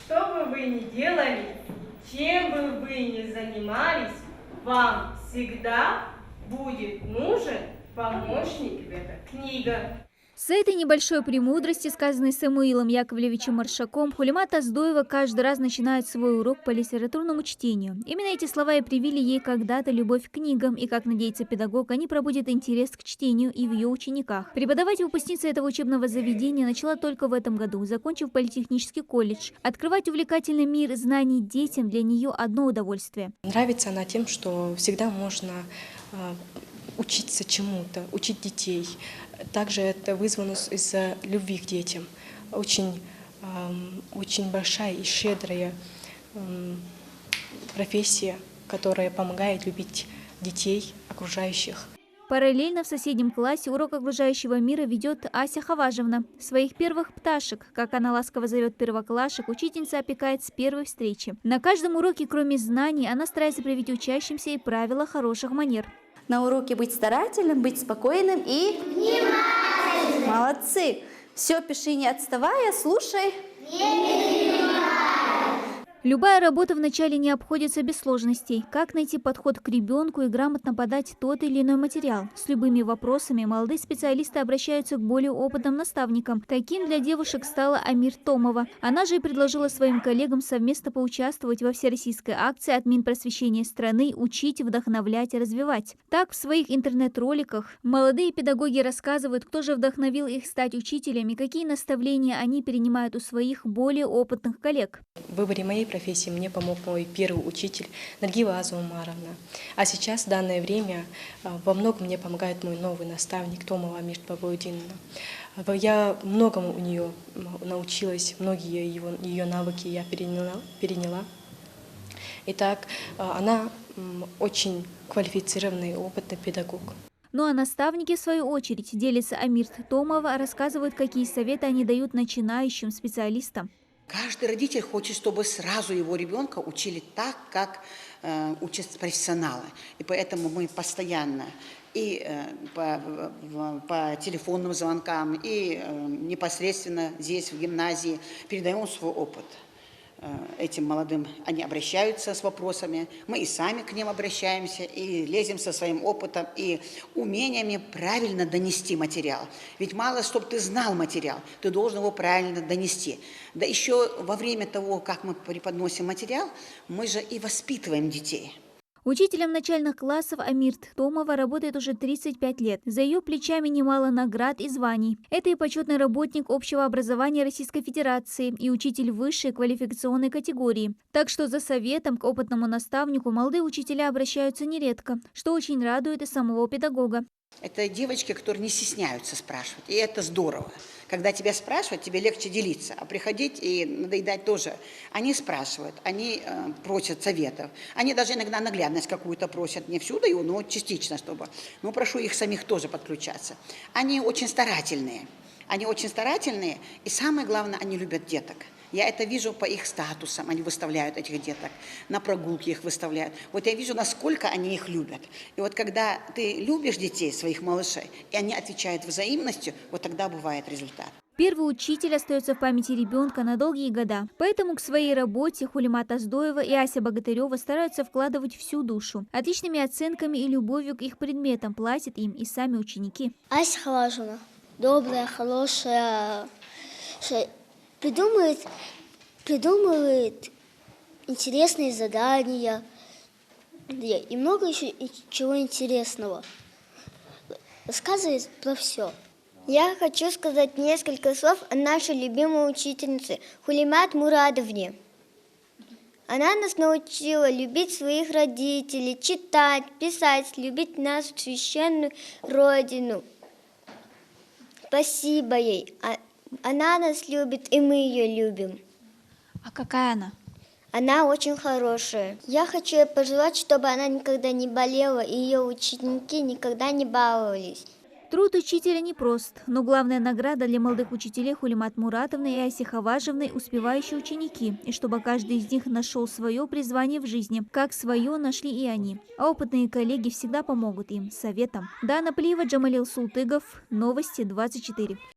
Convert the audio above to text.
Что бы вы ни делали, чем бы вы ни занимались, вам всегда будет нужен помощник, это книга. С этой небольшой премудрости, сказанной Самуилом Яковлевичем Маршаком, Хулима Таздоева каждый раз начинает свой урок по литературному чтению. Именно эти слова и привили ей когда-то любовь к книгам, и, как надеется педагог, они пробудят интерес к чтению и в ее учениках. Преподавать выпускница этого учебного заведения начала только в этом году, закончив политехнический колледж. Открывать увлекательный мир знаний детям для нее одно удовольствие. Нравится она тем, что всегда можно учиться чему-то, учить детей. Также это вызвано из-за любви к детям. Очень большая и щедрая профессия, которая помогает любить детей, окружающих. Параллельно в соседнем классе урок окружающего мира ведет Ася Хаважевна. Своих первых пташек, как она ласково зовет первоклашек, учительница опекает с первой встречи. На каждом уроке, кроме знаний, она старается привить учащимся и правила хороших манер. На уроке быть старательным, быть спокойным и... Внимательным! Молодцы! Все, пиши не отставая, слушай. Любая работа вначале не обходится без сложностей. Как найти подход к ребенку и грамотно подать тот или иной материал? С любыми вопросами молодые специалисты обращаются к более опытным наставникам. Таким для девушек стала Амир Томова. Она же и предложила своим коллегам совместно поучаствовать во всероссийской акции от Минпросвещения страны «Учить, вдохновлять и развивать». Так, в своих интернет-роликах молодые педагоги рассказывают, кто же вдохновил их стать учителями, какие наставления они перенимают у своих более опытных коллег. В выборе моей профессии мне помог мой первый учитель Наргива Азумаровна. А сейчас, в данное время, во многом мне помогает мой новый наставник Томова Амир Бабаудиновна. Я многому у нее научилась, многие ее навыки я переняла. Итак, она очень квалифицированный и опытный педагог. Ну а наставники, в свою очередь, делится Амир Томова, рассказывают, какие советы они дают начинающим специалистам. Каждый родитель хочет, чтобы сразу его ребенка учили так, как учат профессионалы. И поэтому мы постоянно и по телефонным звонкам, и непосредственно здесь, в гимназии, передаем свой опыт этим молодым. Они обращаются с вопросами, мы и сами к ним обращаемся, и лезем со своим опытом и умениями правильно донести материал. Ведь мало, чтобы ты знал материал, ты должен его правильно донести. Да еще во время того, как мы преподносим материал, мы же и воспитываем детей. Учителем начальных классов Амир Томова работает уже 35 лет. За ее плечами немало наград и званий. Это и почетный работник общего образования Российской Федерации, и учитель высшей квалификационной категории. Так что за советом к опытному наставнику молодые учителя обращаются нередко, что очень радует и самого педагога. Это девочки, которые не стесняются спрашивать, и это здорово. Когда тебя спрашивают, тебе легче делиться, а приходить и надоедать тоже. Они спрашивают, они просят советов, они даже иногда наглядность какую-то просят, не всю даю, но частично, чтобы. Но прошу их самих тоже подключаться. Они очень старательные, и самое главное, они любят деток. Я это вижу по их статусам, они выставляют этих деток, на прогулки их выставляют. Вот я вижу, насколько они их любят. И вот когда ты любишь детей, своих малышей, и они отвечают взаимностью, вот тогда бывает результат. Первый учитель остается в памяти ребенка на долгие года. Поэтому к своей работе Хулима Таздоева и Ася Богатырева стараются вкладывать всю душу. Отличными оценками и любовью к их предметам платят им и сами ученики. Ася Хаважевна добрая, хорошая, придумывает интересные задания и много еще чего интересного. Рассказывает про все. Я хочу сказать несколько слов о нашей любимой учительнице Хулимат Мурадовне. Она нас научила любить своих родителей, читать, писать, любить нашу священную родину. Спасибо ей. Она нас любит, и мы ее любим. А какая она? Она очень хорошая. Я хочу ей пожелать, чтобы она никогда не болела, и ее ученики никогда не баловались. Труд учителя непрост, но главная награда для молодых учителей Хулимат Муратовны и Аси Хаважевны – успевающие ученики, и чтобы каждый из них нашел свое призвание в жизни, как свое нашли и они. А опытные коллеги всегда помогут им советом. Дана Плиева, Джамалил Султыгов, Новости 24.